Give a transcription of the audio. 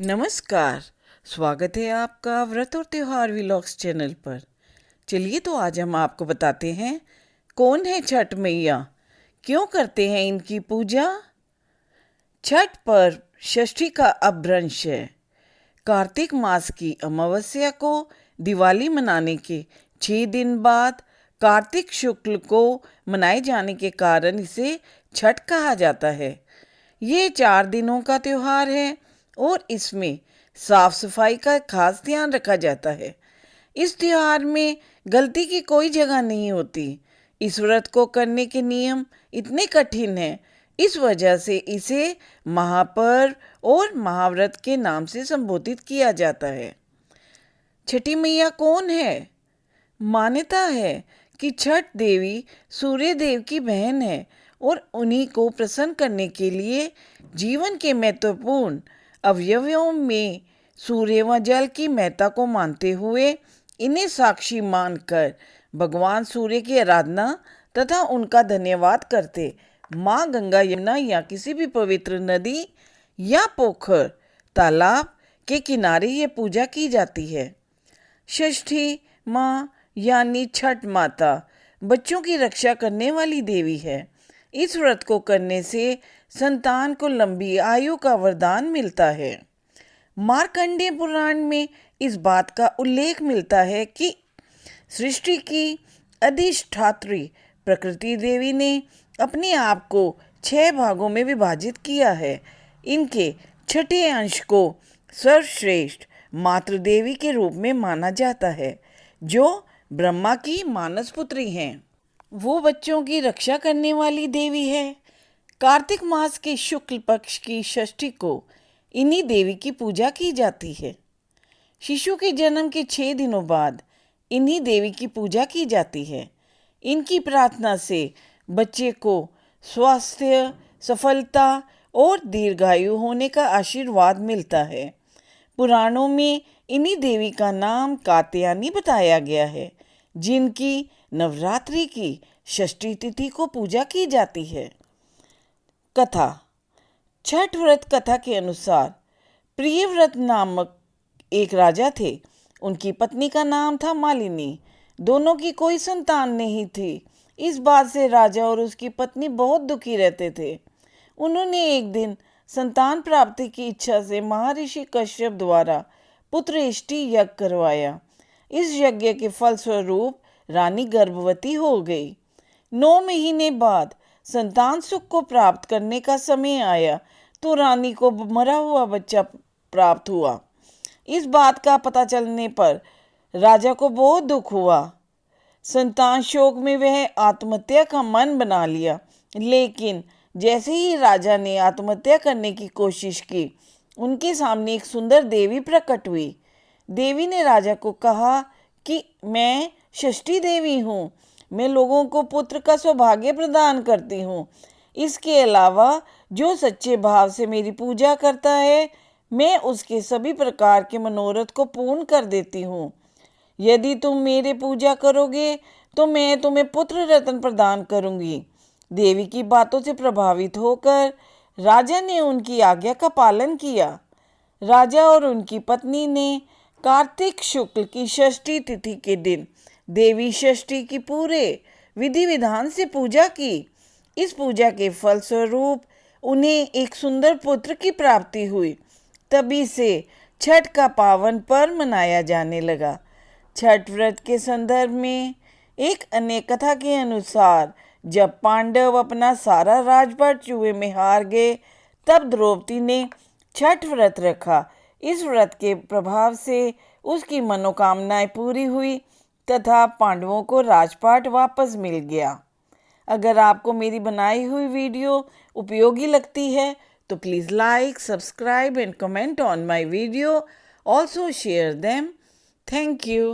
नमस्कार। स्वागत है आपका व्रत और त्योहार व्लॉग्स चैनल पर। चलिए तो आज हम आपको बताते हैं कौन है छठ मैया, क्यों करते हैं इनकी पूजा। छठ पर्व षष्ठी का अपभ्रंश है। कार्तिक मास की अमावस्या को दिवाली मनाने के 6 दिन बाद कार्तिक शुक्ल को मनाए जाने के कारण इसे छठ कहा जाता है। ये 4 दिनों का त्योहार है और इसमें साफ सफाई का खास ध्यान रखा जाता है। इस त्योहार में गलती की कोई जगह नहीं होती। इस व्रत को करने के नियम इतने कठिन हैं, इस वजह से इसे महापर्व और महाव्रत के नाम से संबोधित किया जाता है। छठी मैया कौन है? मान्यता है कि छठ देवी सूर्य देव की बहन है और उन्हीं को प्रसन्न करने के लिए जीवन के महत्वपूर्ण अवयवों में सूर्य व जल की महत्ता को मानते हुए इन्हें साक्षी मानकर भगवान सूर्य की आराधना तथा उनका धन्यवाद करते माँ गंगा, यमुना या किसी भी पवित्र नदी या पोखर तालाब के किनारे ये पूजा की जाती है। षष्ठी माँ यानी छठ माता बच्चों की रक्षा करने वाली देवी है। इस व्रत को करने से संतान को लंबी आयु का वरदान मिलता है। मार्कंडेय पुराण में इस बात का उल्लेख मिलता है कि सृष्टि की अधिष्ठात्री प्रकृति देवी ने अपने आप को 6 भागों में विभाजित किया है। इनके छठे अंश को सर्वश्रेष्ठ मातृ देवी के रूप में माना जाता है, जो ब्रह्मा की मानस पुत्री हैं। वो बच्चों की रक्षा करने वाली देवी है। कार्तिक मास के शुक्ल पक्ष की षष्ठी को इन्हीं देवी की पूजा की जाती है। शिशु के जन्म के 6 दिनों बाद इन्हीं देवी की पूजा की जाती है। इनकी प्रार्थना से बच्चे को स्वास्थ्य, सफलता और दीर्घायु होने का आशीर्वाद मिलता है। पुराणों में इन्हीं देवी का नाम कात्यायनी बताया गया है, जिनकी नवरात्रि की षष्ठी तिथि को पूजा की जाती है। कथा। छठ व्रत कथा के अनुसार प्रियव्रत नामक एक राजा थे। उनकी पत्नी का नाम था मालिनी। दोनों की कोई संतान नहीं थी। इस बात से राजा और उसकी पत्नी बहुत दुखी रहते थे। उन्होंने एक दिन संतान प्राप्ति की इच्छा से महर्षि कश्यप द्वारा पुत्रेष्टि यज्ञ करवाया। इस यज्ञ के फलस्वरूप रानी गर्भवती हो गई। 9 महीने बाद संतान सुख को प्राप्त करने का समय आया तो रानी को मरा हुआ बच्चा प्राप्त हुआ। इस बात का पता चलने पर राजा को बहुत दुख हुआ। संतान शोक में वह आत्महत्या का मन बना लिया। लेकिन जैसे ही राजा ने आत्महत्या करने की कोशिश की, उनके सामने एक सुंदर देवी प्रकट हुई। देवी ने राजा को कहा कि मैं षष्ठी देवी हूँ। मैं लोगों को पुत्र का सौभाग्य प्रदान करती हूँ। इसके अलावा जो सच्चे भाव से मेरी पूजा करता है, मैं उसके सभी प्रकार के मनोरथ को पूर्ण कर देती हूँ। यदि तुम मेरी पूजा करोगे तो मैं तुम्हें पुत्र रत्न प्रदान करूँगी। देवी की बातों से प्रभावित होकर राजा ने उनकी आज्ञा का पालन किया। राजा और उनकी पत्नी ने कार्तिक शुक्ल की षष्ठी तिथि के दिन देवी षष्ठी की पूरे विधि विधान से पूजा की। इस पूजा के फलस्वरूप उन्हें एक सुंदर पुत्र की प्राप्ति हुई। तभी से छठ का पावन पर्व मनाया जाने लगा। छठ व्रत के संदर्भ में एक अन्य कथा के अनुसार जब पांडव अपना सारा राजपाट जुए में हार गए, तब द्रौपदी ने छठ व्रत रखा। इस व्रत के प्रभाव से उसकी मनोकामनाएं पूरी हुई तथा पांडवों को राजपाट वापस मिल गया। अगर आपको मेरी बनाई हुई वीडियो उपयोगी लगती है तो please like, subscribe and comment on my video. Also share them. Thank you.